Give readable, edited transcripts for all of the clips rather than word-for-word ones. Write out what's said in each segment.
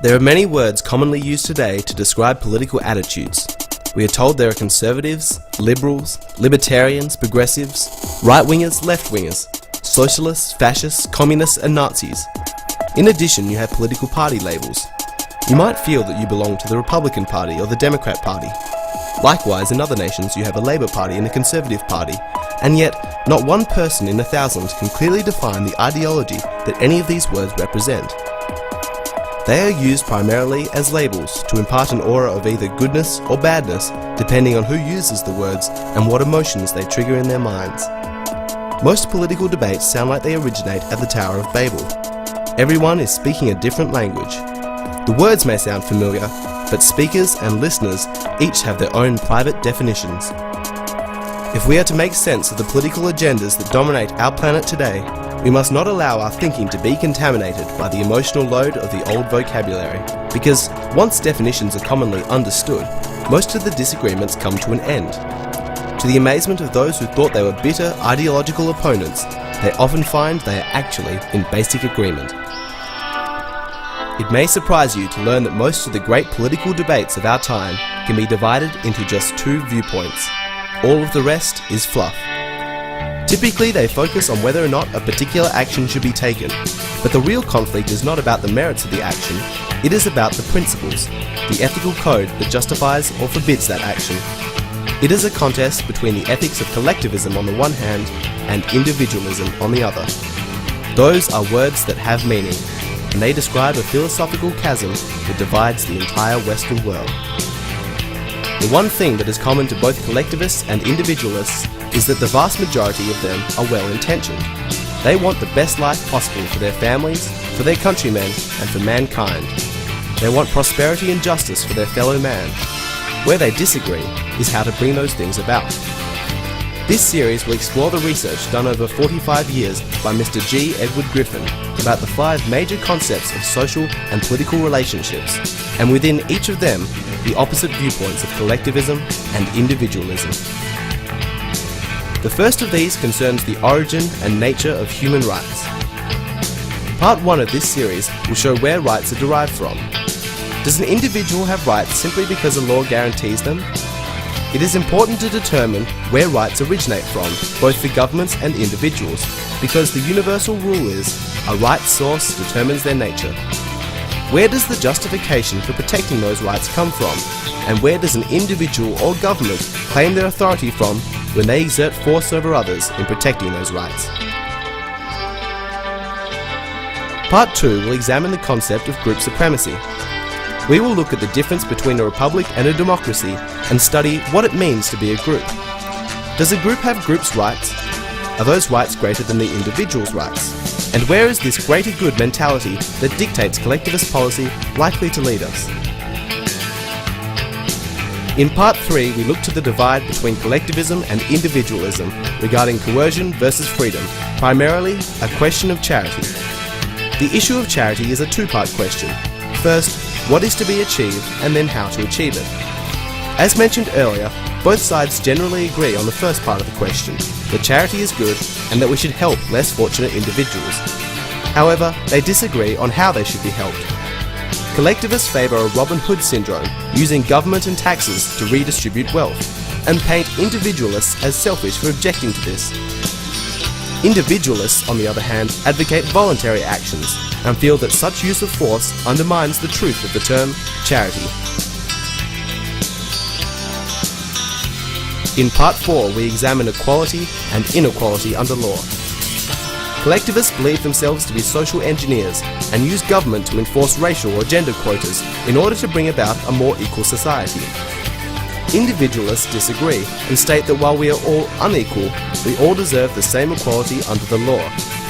There are many words commonly used today to describe political attitudes. We are told there are conservatives, liberals, libertarians, progressives, right-wingers, left-wingers, socialists, fascists, communists and Nazis. In addition, you have political party labels. You might feel that you belong to the Republican Party or the Democrat Party. Likewise, in other nations you have a Labour Party and a Conservative Party, and yet not one person in 1,000 can clearly define the ideology that any of these words represent. They are used primarily as labels to impart an aura of either goodness or badness depending on who uses the words and what emotions they trigger in their minds. Most political debates sound like they originate at the Tower of Babel. Everyone is speaking a different language. The words may sound familiar, but speakers and listeners each have their own private definitions. If we are to make sense of the political agendas that dominate our planet today, we must not allow our thinking to be contaminated by the emotional load of the old vocabulary, because once definitions are commonly understood, most of the disagreements come to an end. To the amazement of those who thought they were bitter ideological opponents, they often find they are actually in basic agreement. It may surprise you to learn that most of the great political debates of our time can be divided into just two viewpoints. All of the rest is fluff. Typically, they focus on whether or not a particular action should be taken, but the real conflict is not about the merits of the action, it is about the principles, the ethical code that justifies or forbids that action. It is a contest between the ethics of collectivism on the one hand and individualism on the other. Those are words that have meaning, and they describe a philosophical chasm that divides the entire Western world. The one thing that is common to both collectivists and individualists is that the vast majority of them are well-intentioned. They want the best life possible for their families, for their countrymen, and for mankind. They want prosperity and justice for their fellow man. Where they disagree is how to bring those things about. This series will explore the research done over 45 years by Mr. G. Edward Griffin about the 5 major concepts of social and political relationships, and within each of them, the opposite viewpoints of collectivism and individualism. The first of these concerns the origin and nature of human rights. Part 1 of this series will show where rights are derived from. Does an individual have rights simply because a law guarantees them? It is important to determine where rights originate from, both for governments and individuals, because the universal rule is, a right source determines their nature. Where does the justification for protecting those rights come from, and where does an individual or government claim their authority from when they exert force over others in protecting those rights? Part 2 will examine the concept of group supremacy. We will look at the difference between a republic and a democracy and study what it means to be a group. Does a group have groups' rights? Are those rights greater than the individual's rights? And where is this greater good mentality that dictates collectivist policy likely to lead us? In Part 3, we look to the divide between collectivism and individualism regarding coercion versus freedom, primarily a question of charity. The issue of charity is a two-part question. First, what is to be achieved, and then how to achieve it. As mentioned earlier, both sides generally agree on the first part of the question, that charity is good and that we should help less fortunate individuals. However, they disagree on how they should be helped. Collectivists favour a Robin Hood syndrome, using government and taxes to redistribute wealth, and paint individualists as selfish for objecting to this. Individualists, on the other hand, advocate voluntary actions and feel that such use of force undermines the truth of the term charity. In Part 4, we examine equality and inequality under law. Collectivists believe themselves to be social engineers and use government to enforce racial or gender quotas in order to bring about a more equal society. Individualists disagree and state that while we are all unequal, we all deserve the same equality under the law,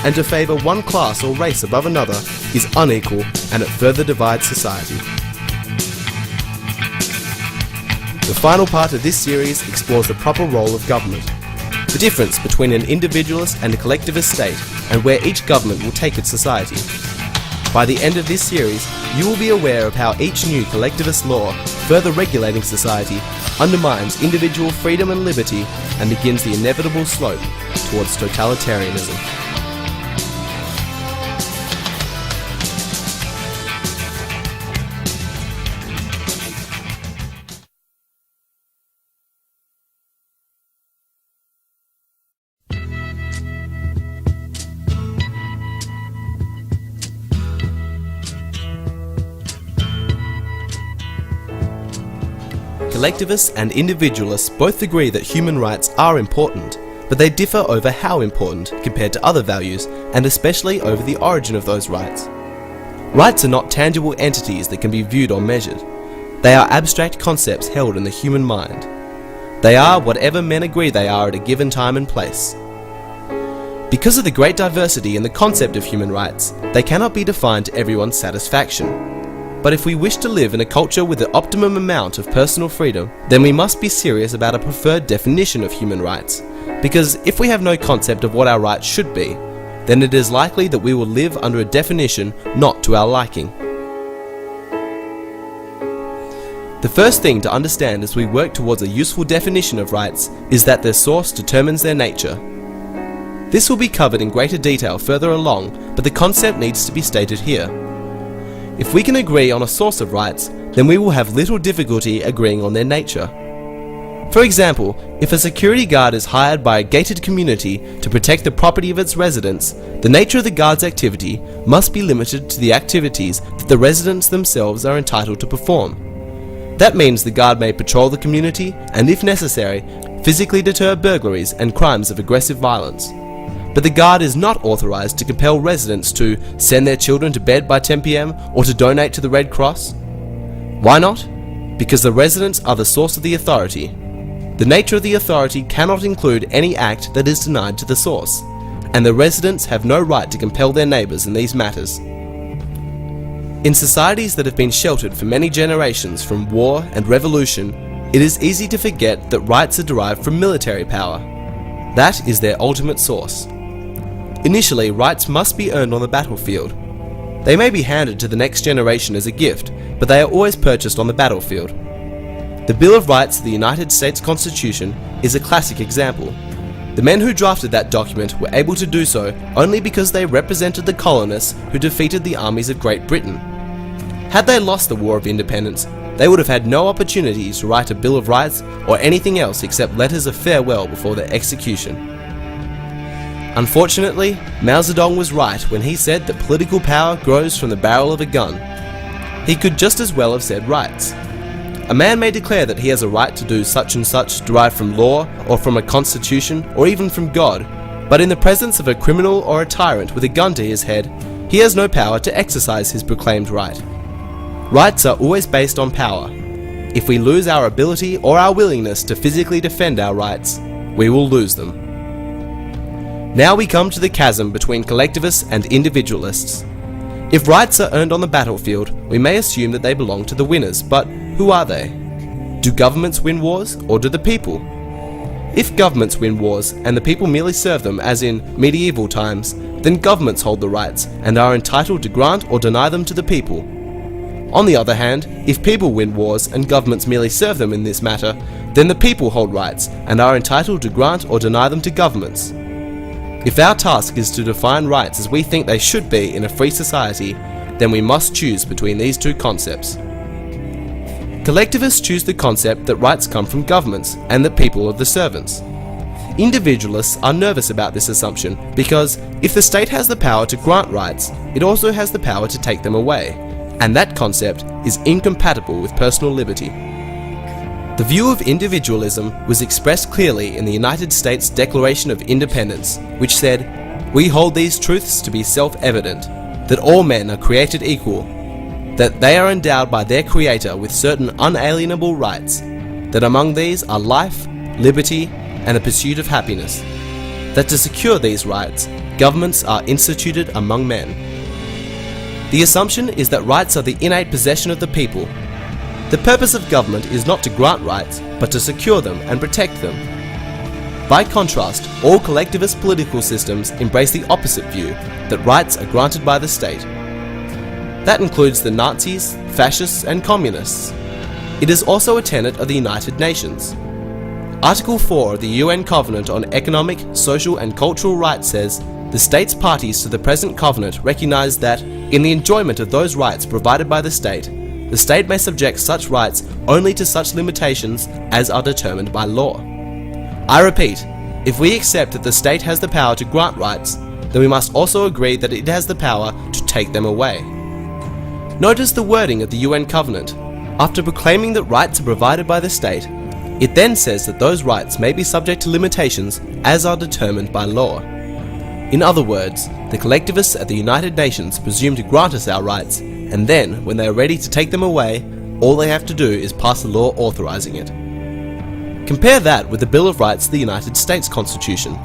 and to favour one class or race above another is unequal and it further divides society. The final part of this series explores the proper role of government, the difference between an individualist and a collectivist state, and where each government will take its society. By the end of this series, you will be aware of how each new collectivist law, further regulating society, undermines individual freedom and liberty and begins the inevitable slope towards totalitarianism. Collectivists and individualists both agree that human rights are important, but they differ over how important compared to other values, and especially over the origin of those rights. Rights are not tangible entities that can be viewed or measured. They are abstract concepts held in the human mind. They are whatever men agree they are at a given time and place. Because of the great diversity in the concept of human rights, they cannot be defined to everyone's satisfaction. But if we wish to live in a culture with the optimum amount of personal freedom, then we must be serious about a preferred definition of human rights. Because if we have no concept of what our rights should be, then it is likely that we will live under a definition not to our liking. The first thing to understand as we work towards a useful definition of rights is that their source determines their nature. This will be covered in greater detail further along, but the concept needs to be stated here. If we can agree on a source of rights, then we will have little difficulty agreeing on their nature. For example, if a security guard is hired by a gated community to protect the property of its residents, the nature of the guard's activity must be limited to the activities that the residents themselves are entitled to perform. That means the guard may patrol the community and, if necessary, physically deter burglaries and crimes of aggressive violence. But the guard is not authorized to compel residents to send their children to bed by 10 p.m. or to donate to the Red Cross. Why not? Because the residents are the source of the authority. The nature of the authority cannot include any act that is denied to the source, and the residents have no right to compel their neighbors in these matters. In societies that have been sheltered for many generations from war and revolution, it is easy to forget that rights are derived from military power. That is their ultimate source. Initially, rights must be earned on the battlefield. They may be handed to the next generation as a gift, but they are always purchased on the battlefield. The Bill of Rights of the United States Constitution is a classic example. The men who drafted that document were able to do so only because they represented the colonists who defeated the armies of Great Britain. Had they lost the War of Independence, they would have had no opportunity to write a Bill of Rights or anything else except letters of farewell before their execution. Unfortunately, Mao Zedong was right when he said that political power grows from the barrel of a gun. He could just as well have said rights. A man may declare that he has a right to do such and such derived from law or from a constitution or even from God, but in the presence of a criminal or a tyrant with a gun to his head, he has no power to exercise his proclaimed right. Rights are always based on power. If we lose our ability or our willingness to physically defend our rights, we will lose them. Now we come to the chasm between collectivists and individualists. If rights are earned on the battlefield, we may assume that they belong to the winners, but who are they? Do governments win wars, or do the people? If governments win wars and the people merely serve them, as in medieval times, then governments hold the rights and are entitled to grant or deny them to the people. On the other hand, if people win wars and governments merely serve them in this matter, then the people hold rights and are entitled to grant or deny them to governments. If our task is to define rights as we think they should be in a free society, then we must choose between these two concepts. Collectivists choose the concept that rights come from governments and that people are the servants. Individualists are nervous about this assumption because if the state has the power to grant rights, it also has the power to take them away, and that concept is incompatible with personal liberty. The view of individualism was expressed clearly in the United States Declaration of Independence, which said, "We hold these truths to be self-evident, that all men are created equal, that they are endowed by their Creator with certain unalienable rights, that among these are life, liberty, and the pursuit of happiness, that to secure these rights, governments are instituted among men." The assumption is that rights are the innate possession of the people. The purpose of government is not to grant rights, but to secure them and protect them. By contrast, all collectivist political systems embrace the opposite view, that rights are granted by the state. That includes the Nazis, fascists, and communists. It is also a tenet of the United Nations. Article 4 of the UN Covenant on Economic, Social and Cultural Rights says, "The states parties to the present covenant recognize that, in the enjoyment of those rights provided by the state may subject such rights only to such limitations as are determined by law." I repeat, if we accept that the state has the power to grant rights, then we must also agree that it has the power to take them away. Notice the wording of the UN Covenant. After proclaiming that rights are provided by the state, it then says that those rights may be subject to limitations as are determined by law. In other words, the collectivists at the United Nations presume to grant us our rights, and then, when they are ready to take them away, all they have to do is pass a law authorizing it. Compare that with the Bill of Rights of the United States Constitution.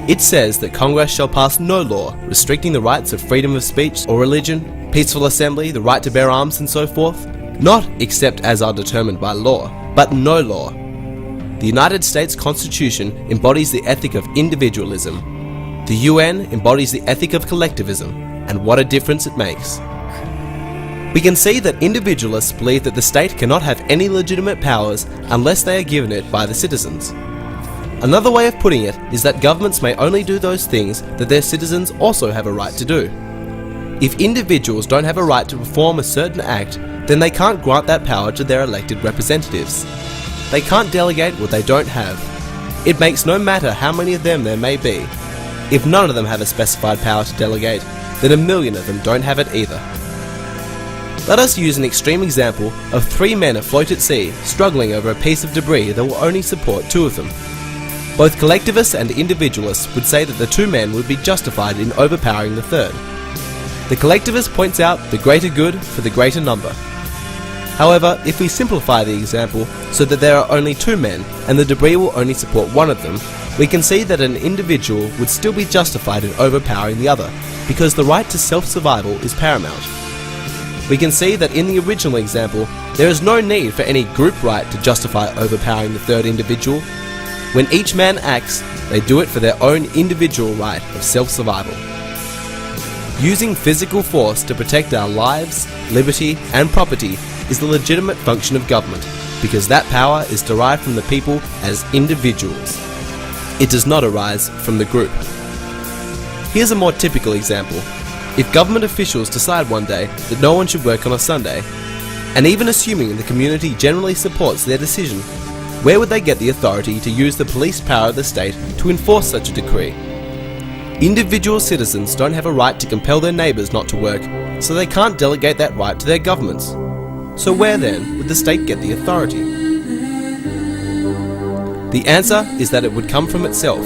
It says that Congress shall pass no law restricting the rights of freedom of speech or religion, peaceful assembly, the right to bear arms and so forth, not except as are determined by law, but no law. The United States Constitution embodies the ethic of individualism. The UN embodies the ethic of collectivism, and what a difference it makes. We can see that individualists believe that the state cannot have any legitimate powers unless they are given it by the citizens. Another way of putting it is that governments may only do those things that their citizens also have a right to do. If individuals don't have a right to perform a certain act, then they can't grant that power to their elected representatives. They can't delegate what they don't have. It makes no matter how many of them there may be. If none of them have a specified power to delegate, then a million of them don't have it either. Let us use an extreme example of 3 men afloat at sea struggling over a piece of debris that will only support 2 of them. Both collectivists and individualists would say that the 2 men would be justified in overpowering the third. The collectivist points out the greater good for the greater number. However, if we simplify the example so that there are only 2 men and the debris will only support 1 of them, we can see that an individual would still be justified in overpowering the other, because the right to self-survival is paramount. We can see that in the original example, there is no need for any group right to justify overpowering the third individual. When each man acts, they do it for their own individual right of self-survival. Using physical force to protect our lives, liberty, and property is the legitimate function of government, because that power is derived from the people as individuals. It does not arise from the group. Here's a more typical example. If government officials decide one day that no one should work on a Sunday, and even assuming the community generally supports their decision, where would they get the authority to use the police power of the state to enforce such a decree? Individual citizens don't have a right to compel their neighbours not to work, so they can't delegate that right to their governments. So where then would the state get the authority? The answer is that it would come from itself.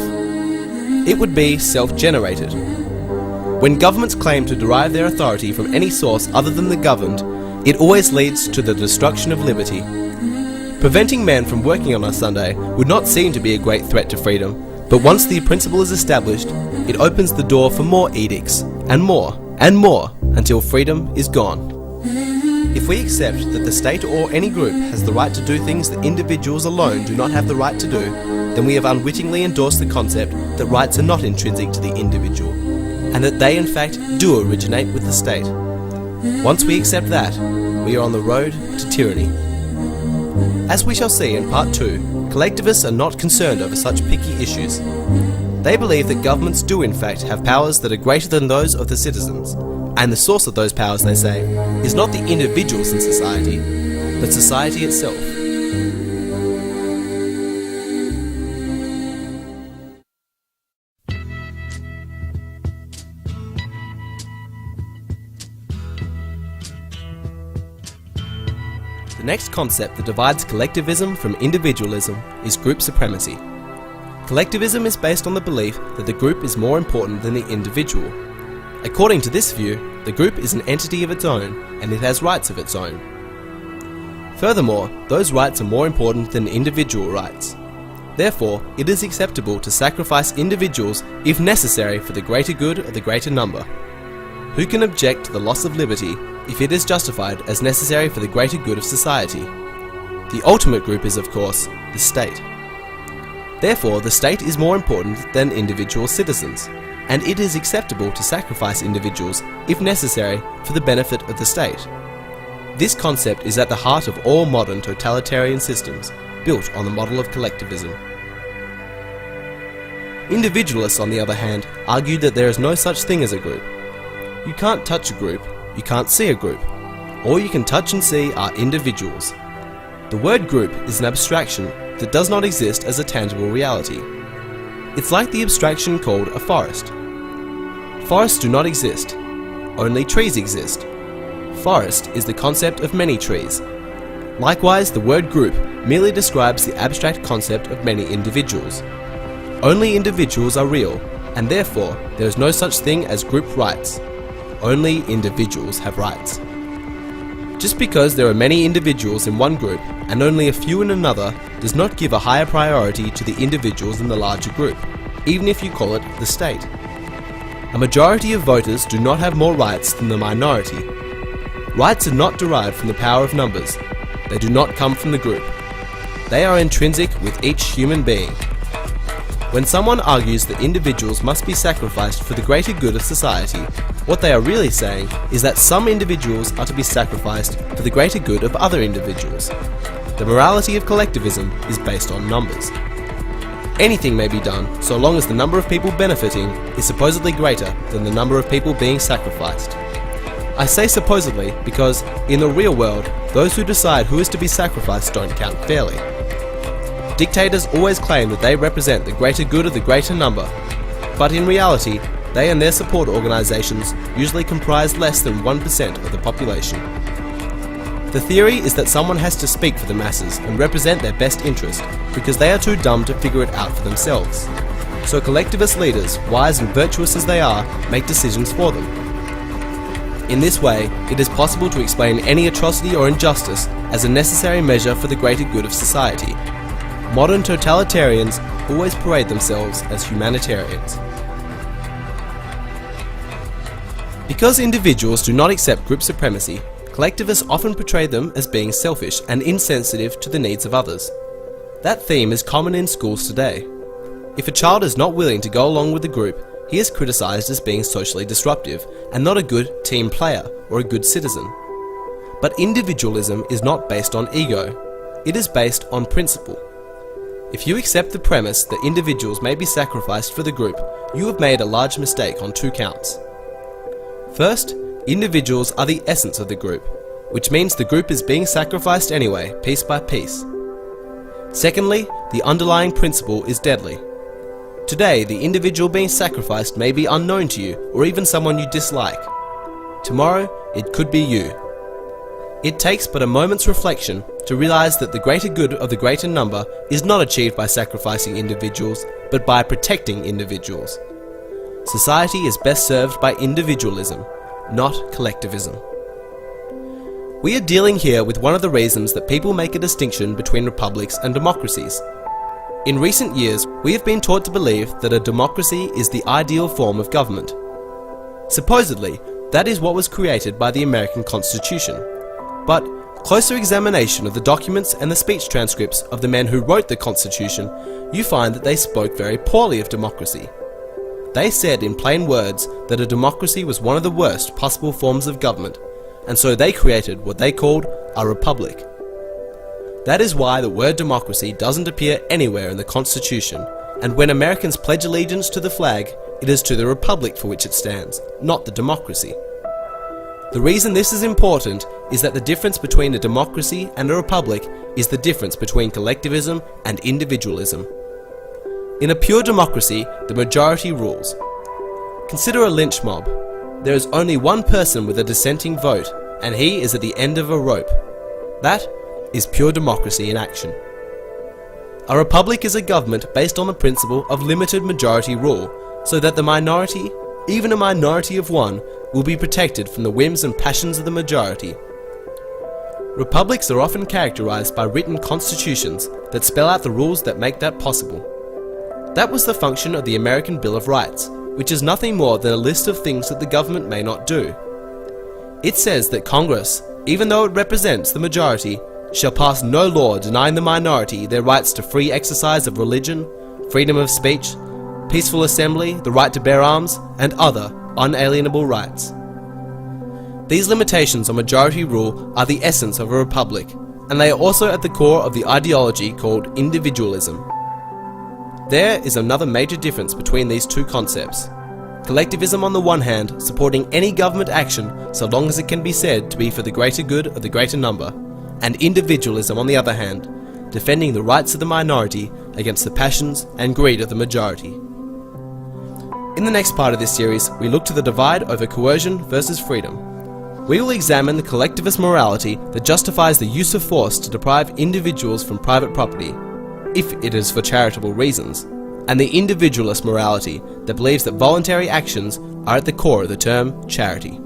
It would be self-generated. When governments claim to derive their authority from any source other than the governed, it always leads to the destruction of liberty. Preventing men from working on a Sunday would not seem to be a great threat to freedom, but once the principle is established, it opens the door for more edicts, and more, until freedom is gone. If we accept that the state or any group has the right to do things that individuals alone do not have the right to do, then we have unwittingly endorsed the concept that rights are not intrinsic to the individual, and that they in fact do originate with the state. Once we accept that, we are on the road to tyranny. As we shall see in Part 2, collectivists are not concerned over such picky issues. They believe that governments do in fact have powers that are greater than those of the citizens, and the source of those powers, they say, is not the individuals in society, but society itself. The next concept that divides collectivism from individualism is group supremacy. Collectivism is based on the belief that the group is more important than the individual. According to this view, the group is an entity of its own, and it has rights of its own. Furthermore, those rights are more important than individual rights. Therefore, it is acceptable to sacrifice individuals if necessary for the greater good of the greater number. Who can object to the loss of liberty if it is justified as necessary for the greater good of society? The ultimate group is, of course, the state. Therefore, the state is more important than individual citizens, and it is acceptable to sacrifice individuals if necessary for the benefit of the state. This concept is at the heart of all modern totalitarian systems, built on the model of collectivism. Individualists, on the other hand, argue that there is no such thing as a group. You can't touch a group, you can't see a group. All you can touch and see are individuals. The word group is an abstraction that does not exist as a tangible reality. It's like the abstraction called a forest. Forests do not exist. Only trees exist. Forest is the concept of many trees. Likewise, the word group merely describes the abstract concept of many individuals. Only individuals are real, and therefore there is no such thing as group rights. Only individuals have rights. Just because there are many individuals in one group and only a few in another does not give a higher priority to the individuals in the larger group, even if you call it the state. A majority of voters do not have more rights than the minority. Rights are not derived from the power of numbers. They do not come from the group. They are intrinsic with each human being. When someone argues that individuals must be sacrificed for the greater good of society, what they are really saying is that some individuals are to be sacrificed for the greater good of other individuals. The morality of collectivism is based on numbers. Anything may be done so long as the number of people benefiting is supposedly greater than the number of people being sacrificed. I say supposedly because, in the real world, those who decide who is to be sacrificed don't count fairly. Dictators always claim that they represent the greater good of the greater number, but in reality, they and their support organisations usually comprise less than 1% of the population. The theory is that someone has to speak for the masses and represent their best interest because they are too dumb to figure it out for themselves. So collectivist leaders, wise and virtuous as they are, make decisions for them. In this way, it is possible to explain any atrocity or injustice as a necessary measure for the greater good of society. Modern totalitarians always parade themselves as humanitarians. Because individuals do not accept group supremacy, collectivists often portray them as being selfish and insensitive to the needs of others. That theme is common in schools today. If a child is not willing to go along with the group, he is criticized as being socially disruptive and not a good team player or a good citizen. But individualism is not based on ego. It is based on principle. If you accept the premise that individuals may be sacrificed for the group, you have made a large mistake on two counts. First, individuals are the essence of the group, which means the group is being sacrificed anyway, piece by piece. Secondly, the underlying principle is deadly. Today, the individual being sacrificed may be unknown to you or even someone you dislike. Tomorrow, it could be you. It takes but a moment's reflection to realize that the greater good of the greater number is not achieved by sacrificing individuals, but by protecting individuals. Society is best served by individualism, not collectivism. We are dealing here with one of the reasons that people make a distinction between republics and democracies. In recent years, we have been taught to believe that a democracy is the ideal form of government. Supposedly, that is what was created by the American Constitution. But closer examination of the documents and the speech transcripts of the men who wrote the Constitution, you find that they spoke very poorly of democracy. They said in plain words that a democracy was one of the worst possible forms of government, and so they created what they called a republic. That is why the word democracy doesn't appear anywhere in the Constitution, and when Americans pledge allegiance to the flag, it is to the republic for which it stands, not the democracy. The reason this is important is that the difference between a democracy and a republic is the difference between collectivism and individualism. In a pure democracy, the majority rules. Consider a lynch mob. There is only one person with a dissenting vote, and he is at the end of a rope. That is pure democracy in action. A republic is a government based on the principle of limited majority rule, so that the minority, even a minority of one, will be protected from the whims and passions of the majority. Republics are often characterized by written constitutions that spell out the rules that make that possible. That was the function of the American Bill of Rights, which is nothing more than a list of things that the government may not do. It says that Congress, even though it represents the majority, shall pass no law denying the minority their rights to free exercise of religion, freedom of speech, peaceful assembly, the right to bear arms, and other unalienable rights. These limitations on majority rule are the essence of a republic, and they are also at the core of the ideology called individualism. There is another major difference between these two concepts. Collectivism on the one hand, supporting any government action so long as it can be said to be for the greater good of the greater number, and individualism on the other hand, defending the rights of the minority against the passions and greed of the majority. In the next part of this series, we look to the divide over coercion versus freedom. we will examine the collectivist morality that justifies the use of force to deprive individuals from private property, if it is for charitable reasons, and the individualist morality that believes that voluntary actions are at the core of the term charity.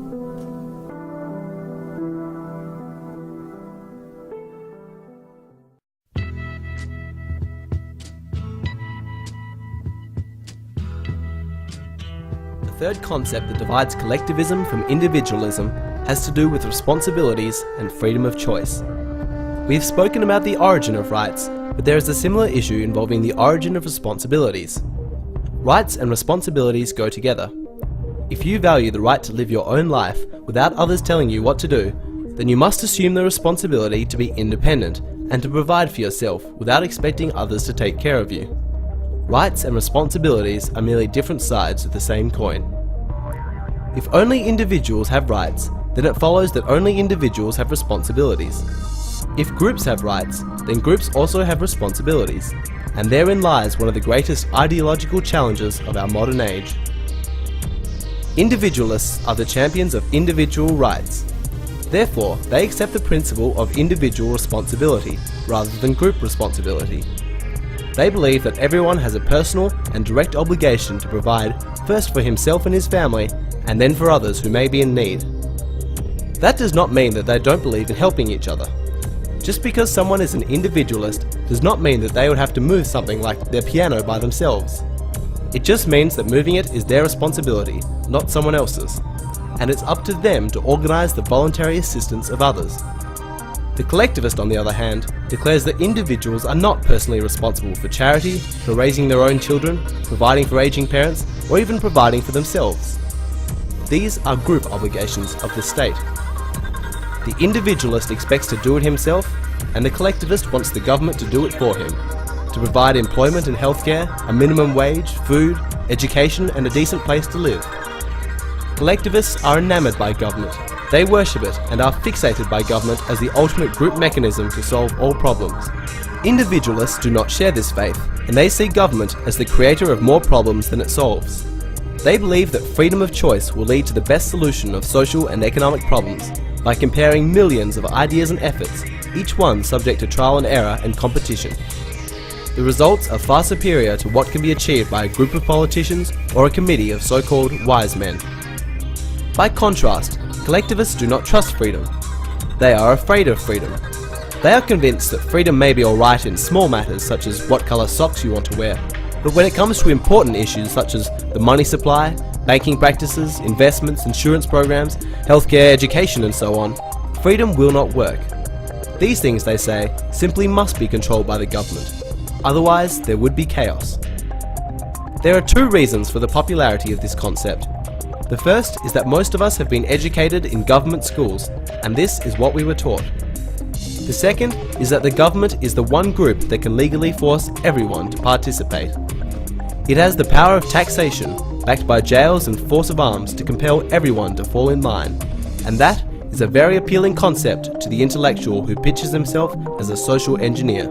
The third concept that divides collectivism from individualism has to do with responsibilities and freedom of choice. We have spoken about the origin of rights, but there is a similar issue involving the origin of responsibilities. Rights and responsibilities go together. If you value the right to live your own life without others telling you what to do, then you must assume the responsibility to be independent and to provide for yourself without expecting others to take care of you. Rights and responsibilities are merely different sides of the same coin. If only individuals have rights, then it follows that only individuals have responsibilities. If groups have rights, then groups also have responsibilities, and therein lies one of the greatest ideological challenges of our modern age. Individualists are the champions of individual rights. Therefore, they accept the principle of individual responsibility rather than group responsibility. They believe that everyone has a personal and direct obligation to provide first for himself and his family, and then for others who may be in need. That does not mean that they don't believe in helping each other. Just because someone is an individualist does not mean that they would have to move something like their piano by themselves. It just means that moving it is their responsibility, not someone else's, and it's up to them to organise the voluntary assistance of others. The collectivist, on the other hand, declares that individuals are not personally responsible for charity, for raising their own children, providing for aging parents, or even providing for themselves. These are group obligations of the state. The individualist expects to do it himself, and the collectivist wants the government to do it for him, to provide employment and healthcare, a minimum wage, food, education, and a decent place to live. Collectivists are enamoured by government. They worship it and are fixated by government as the ultimate group mechanism to solve all problems. Individualists do not share this faith, and they see government as the creator of more problems than it solves. They believe that freedom of choice will lead to the best solution of social and economic problems by comparing millions of ideas and efforts, each one subject to trial and error and competition. The results are far superior to what can be achieved by a group of politicians or a committee of so-called wise men. By contrast, collectivists do not trust freedom. They are afraid of freedom. They are convinced that freedom may be alright in small matters such as what colour socks you want to wear, but when it comes to important issues such as the money supply, banking practices, investments, insurance programs, healthcare, education and so on, freedom will not work. These things, they say, simply must be controlled by the government. Otherwise, there would be chaos. There are two reasons for the popularity of this concept. The first is that most of us have been educated in government schools, and this is what we were taught. The second is that the government is the one group that can legally force everyone to participate. It has the power of taxation, backed by jails and force of arms to compel everyone to fall in line, and that is a very appealing concept to the intellectual who pitches himself as a social engineer.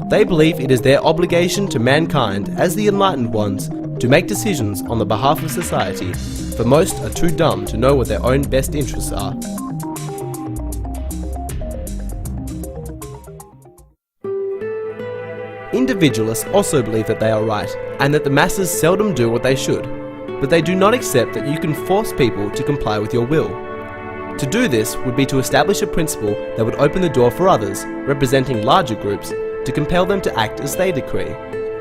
They believe it is their obligation to mankind as the enlightened ones to make decisions on the behalf of society, for most are too dumb to know what their own best interests are. Individualists also believe that they are right, and that the masses seldom do what they should, but they do not accept that you can force people to comply with your will. To do this would be to establish a principle that would open the door for others, representing larger groups, to compel them to act as they decree,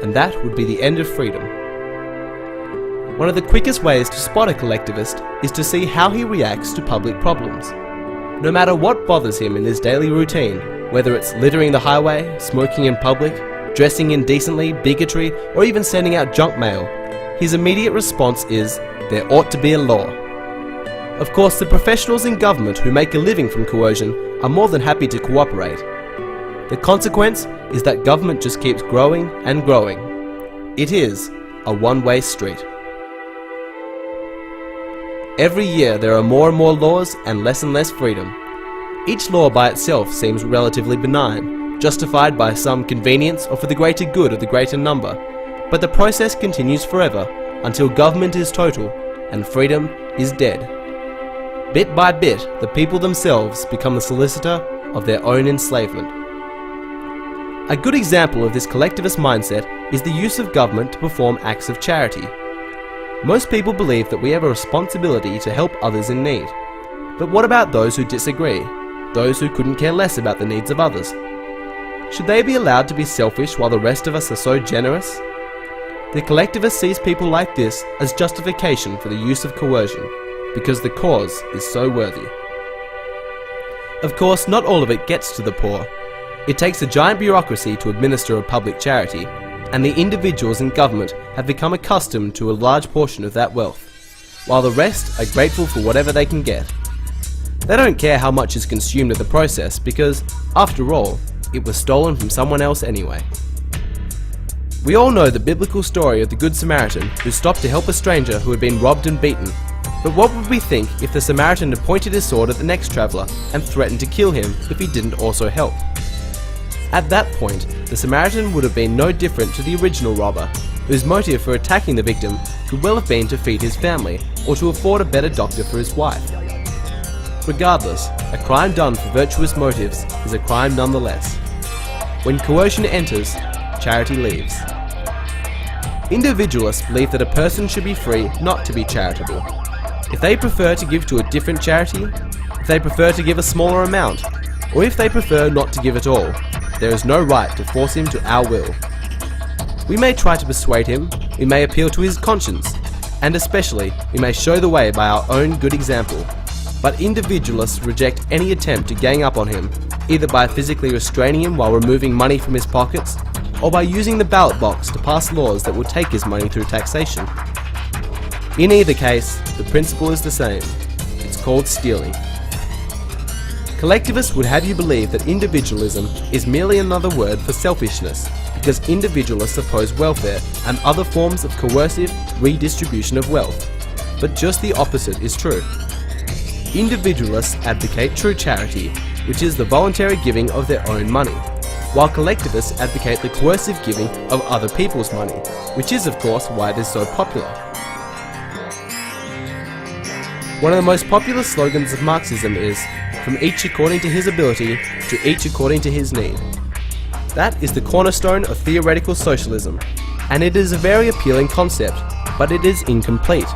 and that would be the end of freedom. One of the quickest ways to spot a collectivist is to see how he reacts to public problems. No matter what bothers him in his daily routine, whether it's littering the highway, smoking in public, dressing indecently, bigotry, or even sending out junk mail, his immediate response is, "There ought to be a law." Of course, the professionals in government who make a living from coercion are more than happy to cooperate. The consequence is that government just keeps growing and growing. It is a one-way street. Every year there are more and more laws and less freedom. Each law by itself seems relatively benign, justified by some convenience or for the greater good of the greater number, but the process continues forever until government is total and freedom is dead. Bit by bit, the people themselves become the solicitor of their own enslavement. A good example of this collectivist mindset is the use of government to perform acts of charity. Most people believe that we have a responsibility to help others in need. But what about those who disagree? Those who couldn't care less about the needs of others? Should they be allowed to be selfish while the rest of us are so generous? The collectivist sees people like this as justification for the use of coercion, because the cause is so worthy. Of course, not all of it gets to the poor. It takes a giant bureaucracy to administer a public charity, and the individuals in government have become accustomed to a large portion of that wealth, while the rest are grateful for whatever they can get. They don't care how much is consumed in the process because, after all, it was stolen from someone else anyway. We all know the biblical story of the Good Samaritan who stopped to help a stranger who had been robbed and beaten. But what would we think if the Samaritan had pointed his sword at the next traveller and threatened to kill him if he didn't also help? At that point, the Samaritan would have been no different to the original robber, whose motive for attacking the victim could well have been to feed his family or to afford a better doctor for his wife. Regardless, a crime done for virtuous motives is a crime nonetheless. When coercion enters, charity leaves. Individualists believe that a person should be free not to be charitable. If they prefer to give to a different charity, if they prefer to give a smaller amount, or if they prefer not to give at all, there is no right to force him to our will. We may try to persuade him, we may appeal to his conscience, and especially we may show the way by our own good example. But individualists reject any attempt to gang up on him, either by physically restraining him while removing money from his pockets, or by using the ballot box to pass laws that will take his money through taxation. In either case, the principle is the same. It's called stealing. Collectivists would have you believe that individualism is merely another word for selfishness, because individualists oppose welfare and other forms of coercive redistribution of wealth. But just the opposite is true. Individualists advocate true charity, which is the voluntary giving of their own money, while collectivists advocate the coercive giving of other people's money, which is of course why it is so popular. One of the most popular slogans of Marxism is, "From each according to his ability, to each according to his need." That is the cornerstone of theoretical socialism, and it is a very appealing concept, but it is incomplete.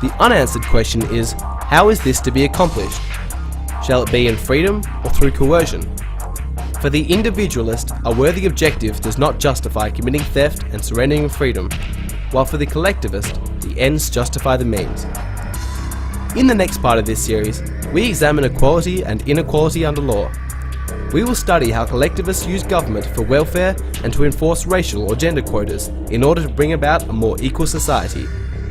The unanswered question is, how is this to be accomplished? Shall it be in freedom or through coercion? For the individualist, a worthy objective does not justify committing theft and surrendering freedom, while for the collectivist, the ends justify the means. In the next part of this series, we examine equality and inequality under law. We will study how collectivists use government for welfare and to enforce racial or gender quotas in order to bring about a more equal society,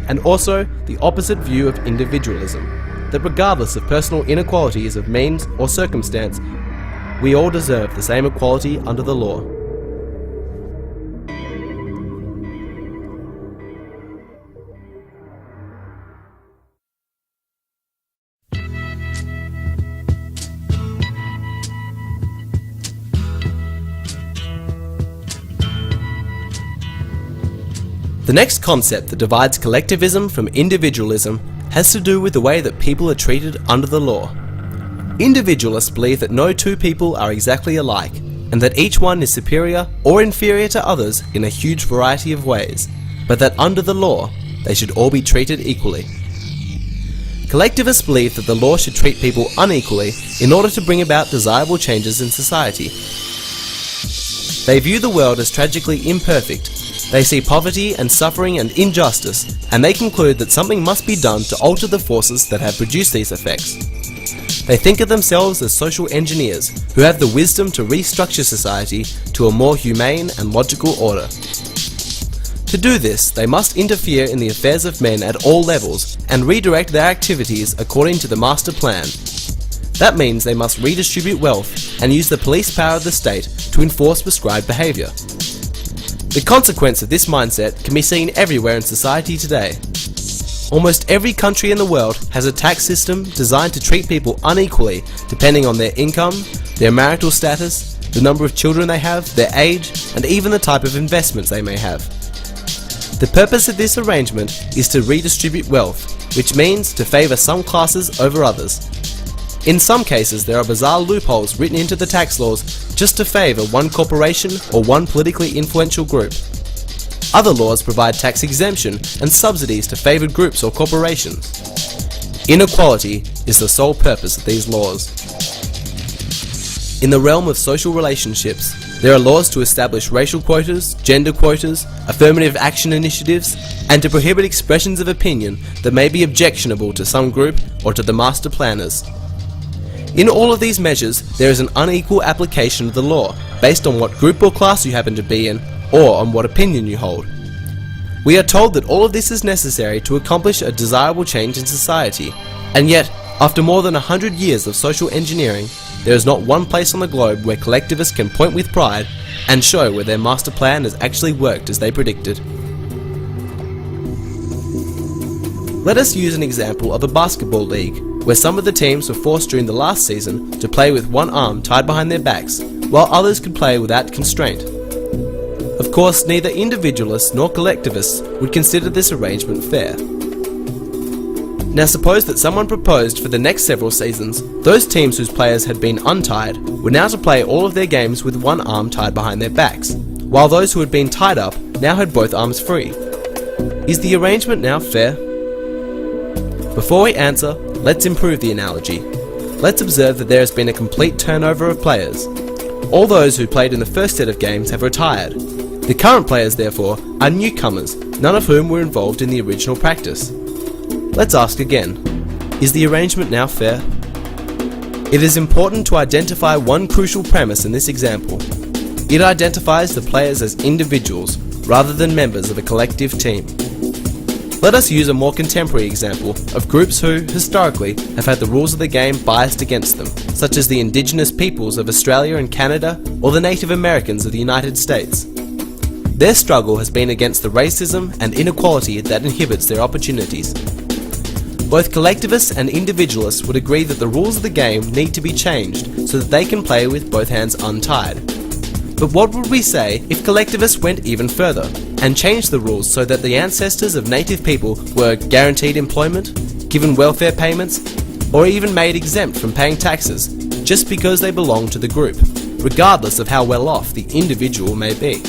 and also the opposite view of individualism, that regardless of personal inequalities of means or circumstance, we all deserve the same equality under the law. The next concept that divides collectivism from individualism has to do with the way that people are treated under the law. Individualists believe that no two people are exactly alike, and that each one is superior or inferior to others in a huge variety of ways, but that under the law, they should all be treated equally. Collectivists believe that the law should treat people unequally in order to bring about desirable changes in society. They view the world as tragically imperfect. They see poverty and suffering and injustice, and they conclude that something must be done to alter the forces that have produced these effects. They think of themselves as social engineers who have the wisdom to restructure society to a more humane and logical order. To do this, they must interfere in the affairs of men at all levels and redirect their activities according to the master plan. That means they must redistribute wealth and use the police power of the state to enforce prescribed behaviour. The consequence of this mindset can be seen everywhere in society today. Almost every country in the world has a tax system designed to treat people unequally depending on their income, their marital status, the number of children they have, their age, and even the type of investments they may have. The purpose of this arrangement is to redistribute wealth, which means to favour some classes over others. In some cases, there are bizarre loopholes written into the tax laws just to favour one corporation or one politically influential group. Other laws provide tax exemption and subsidies to favoured groups or corporations. Inequality is the sole purpose of these laws. In the realm of social relationships, there are laws to establish racial quotas, gender quotas, affirmative action initiatives, and to prohibit expressions of opinion that may be objectionable to some group or to the master planners. In all of these measures, there is an unequal application of the law based on what group or class you happen to be in, or on what opinion you hold. We are told that all of this is necessary to accomplish a desirable change in society, and yet, after more than 100 years of social engineering, there is not one place on the globe where collectivists can point with pride and show where their master plan has actually worked as they predicted. Let us use an example of a basketball league, where some of the teams were forced during the last season to play with one arm tied behind their backs, while others could play without constraint. Of course, neither individualists nor collectivists would consider this arrangement fair. Now suppose that someone proposed for the next several seasons, those teams whose players had been untied were now to play all of their games with one arm tied behind their backs, while those who had been tied up now had both arms free. Is the arrangement now fair? Before we answer, let's improve the analogy. Let's observe that there has been a complete turnover of players. All those who played in the first set of games have retired. The current players, therefore, are newcomers, none of whom were involved in the original practice. Let's ask again, is the arrangement now fair? It is important to identify one crucial premise in this example. It identifies the players as individuals rather than members of a collective team. Let us use a more contemporary example of groups who, historically, have had the rules of the game biased against them, such as the indigenous peoples of Australia and Canada or the Native Americans of the United States. Their struggle has been against the racism and inequality that inhibits their opportunities. Both collectivists and individualists would agree that the rules of the game need to be changed so that they can play with both hands untied. But what would we say if collectivists went even further and changed the rules so that the ancestors of native people were guaranteed employment, given welfare payments, or even made exempt from paying taxes just because they belong to the group, regardless of how well off the individual may be?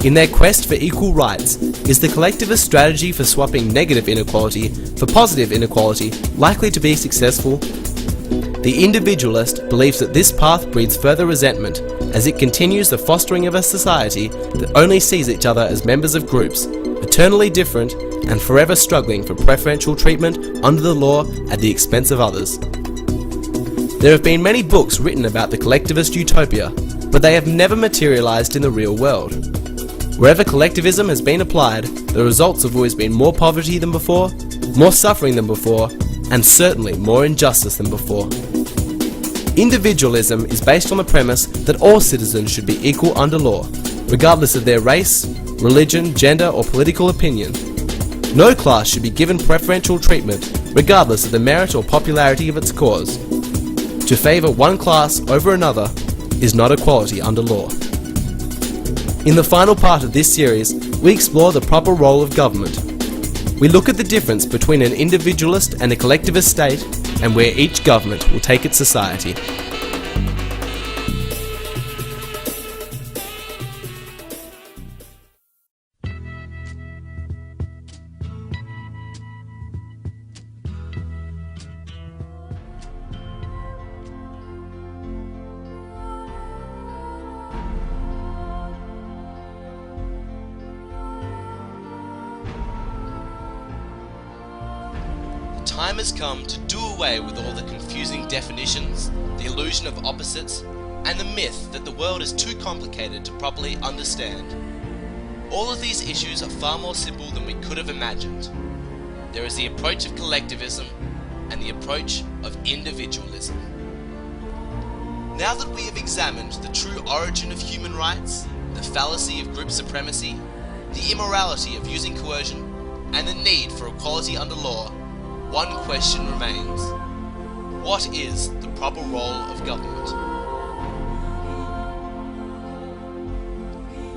In their quest for equal rights, is the collectivist strategy for swapping negative inequality for positive inequality likely to be successful? The individualist believes that this path breeds further resentment as it continues the fostering of a society that only sees each other as members of groups, eternally different and forever struggling for preferential treatment under the law at the expense of others. There have been many books written about the collectivist utopia, but they have never materialized in the real world. Wherever collectivism has been applied, the results have always been more poverty than before, more suffering than before, and certainly more injustice than before. Individualism is based on the premise that all citizens should be equal under law, regardless of their race, religion, gender, or political opinion. No class should be given preferential treatment, regardless of the merit or popularity of its cause. To favour one class over another is not equality under law. In the final part of this series, we explore the proper role of government. We look at the difference between an individualist and a collectivist state, and where each government will take its society. The time has come to do away with all the confusing definitions, the illusion of opposites, and the myth that the world is too complicated to properly understand. All of these issues are far more simple than we could have imagined. There is the approach of collectivism and the approach of individualism. Now that we have examined the true origin of human rights, the fallacy of group supremacy, the immorality of using coercion, and the need for equality under law, one question remains. What is the proper role of government?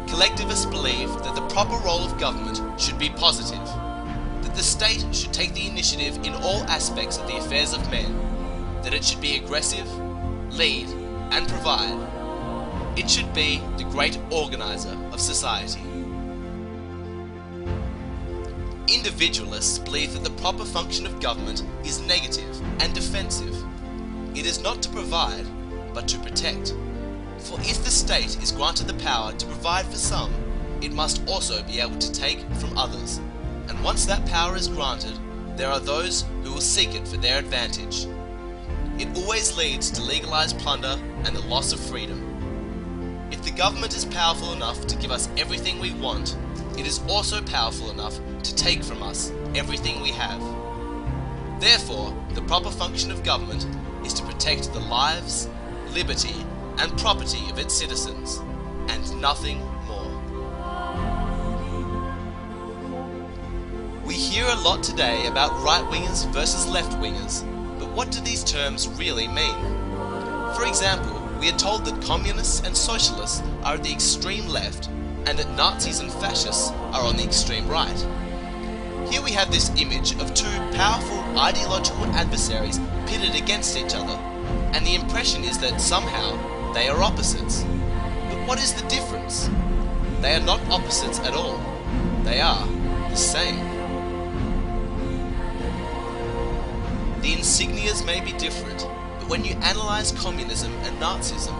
Collectivists believe that the proper role of government should be positive, that that the state should take the initiative in all aspects of the affairs of men, that it should be aggressive, lead, and provide. It should be the great organizer of society. Individualists believe that the proper function of government is negative and defensive. It is not to provide, but to protect. For if the state is granted the power to provide for some, it must also be able to take from others. And once that power is granted, there are those who will seek it for their advantage. It always leads to legalized plunder and the loss of freedom. If the government is powerful enough to give us everything we want, it is also powerful enough to take from us everything we have. Therefore, the proper function of government is to protect the lives, liberty, and property of its citizens, and nothing more. We hear a lot today about right-wingers versus left-wingers, but what do these terms really mean? For example, we are told that communists and socialists are at the extreme left, and that Nazis and fascists are on the extreme right. Here we have this image of two powerful ideological adversaries pitted against each other, and the impression is that somehow they are opposites. But what is the difference? They are not opposites at all. They are the same. The insignias may be different, but when you analyze communism and Nazism,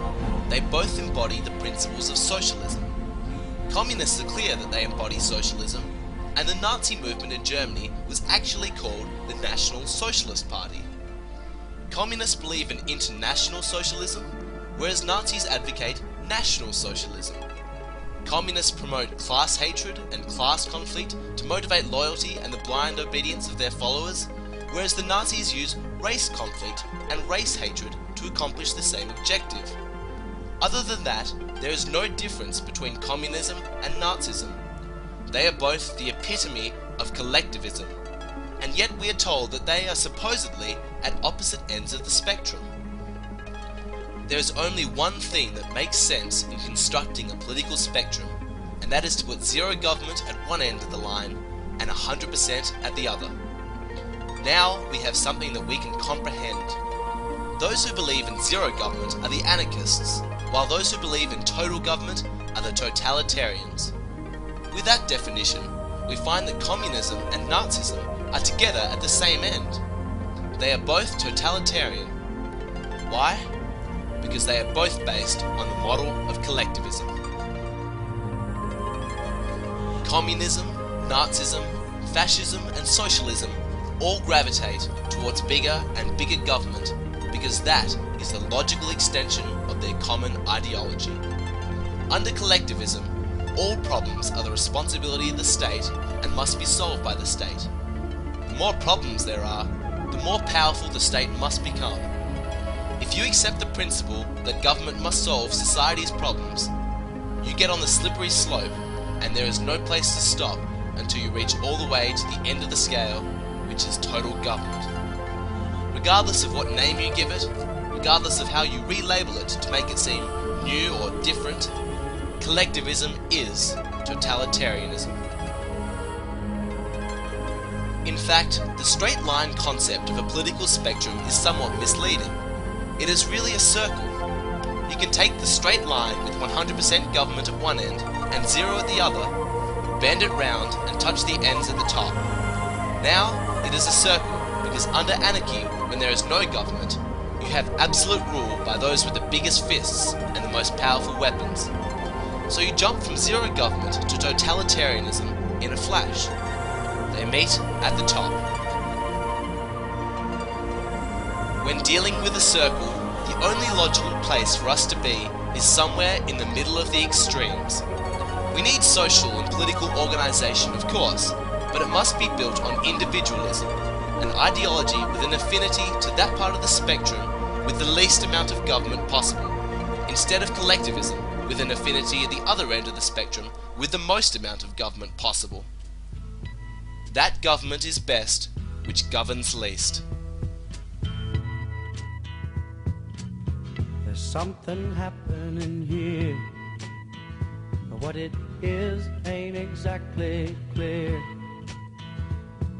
they both embody the principles of socialism. Communists are clear that they embody socialism, and the Nazi movement in Germany was actually called the National Socialist Party. Communists believe in international socialism, whereas Nazis advocate national socialism. Communists promote class hatred and class conflict to motivate loyalty and the blind obedience of their followers, whereas the Nazis use race conflict and race hatred to accomplish the same objective. Other than that, there is no difference between communism and Nazism. They are both the epitome of collectivism, and yet we are told that they are supposedly at opposite ends of the spectrum. There is only one thing that makes sense in constructing a political spectrum, and that is to put zero government at one end of the line and 100% at the other. Now we have something that we can comprehend. Those who believe in zero government are the anarchists, while those who believe in total government are the totalitarians. With that definition, we find that communism and Nazism are together at the same end. They are both totalitarian. Why? Because they are both based on the model of collectivism. Communism, Nazism, fascism and socialism all gravitate towards bigger and bigger government because that is the logical extension of their common ideology. Under collectivism, all problems are the responsibility of the state and must be solved by the state. The more problems there are, the more powerful the state must become. If you accept the principle that government must solve society's problems, you get on the slippery slope and there is no place to stop until you reach all the way to the end of the scale, which is total government. Regardless of what name you give it, regardless of how you relabel it to make it seem new or different, collectivism is totalitarianism. In fact, the straight line concept of a political spectrum is somewhat misleading. It is really a circle. You can take the straight line with 100% government at one end and zero at the other, bend it round and touch the ends at the top. Now it is a circle because under anarchy, when there is no government, you have absolute rule by those with the biggest fists and the most powerful weapons. So you jump from zero government to totalitarianism in a flash. They meet at the top. When dealing with a circle, the only logical place for us to be is somewhere in the middle of the extremes. We need social and political organisation, of course, but it must be built on individualism, an ideology with an affinity to that part of the spectrum with the least amount of government possible, instead of collectivism with an affinity at the other end of the spectrum with the most amount of government possible. That government is best which governs least. There's something happening here, but what it is ain't exactly clear.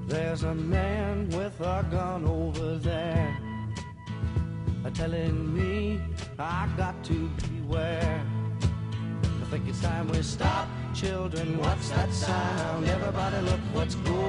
There's a man with a gun over there, telling me I got to beware. I think it's time we stop. Children, what's that sound? Everybody look what's going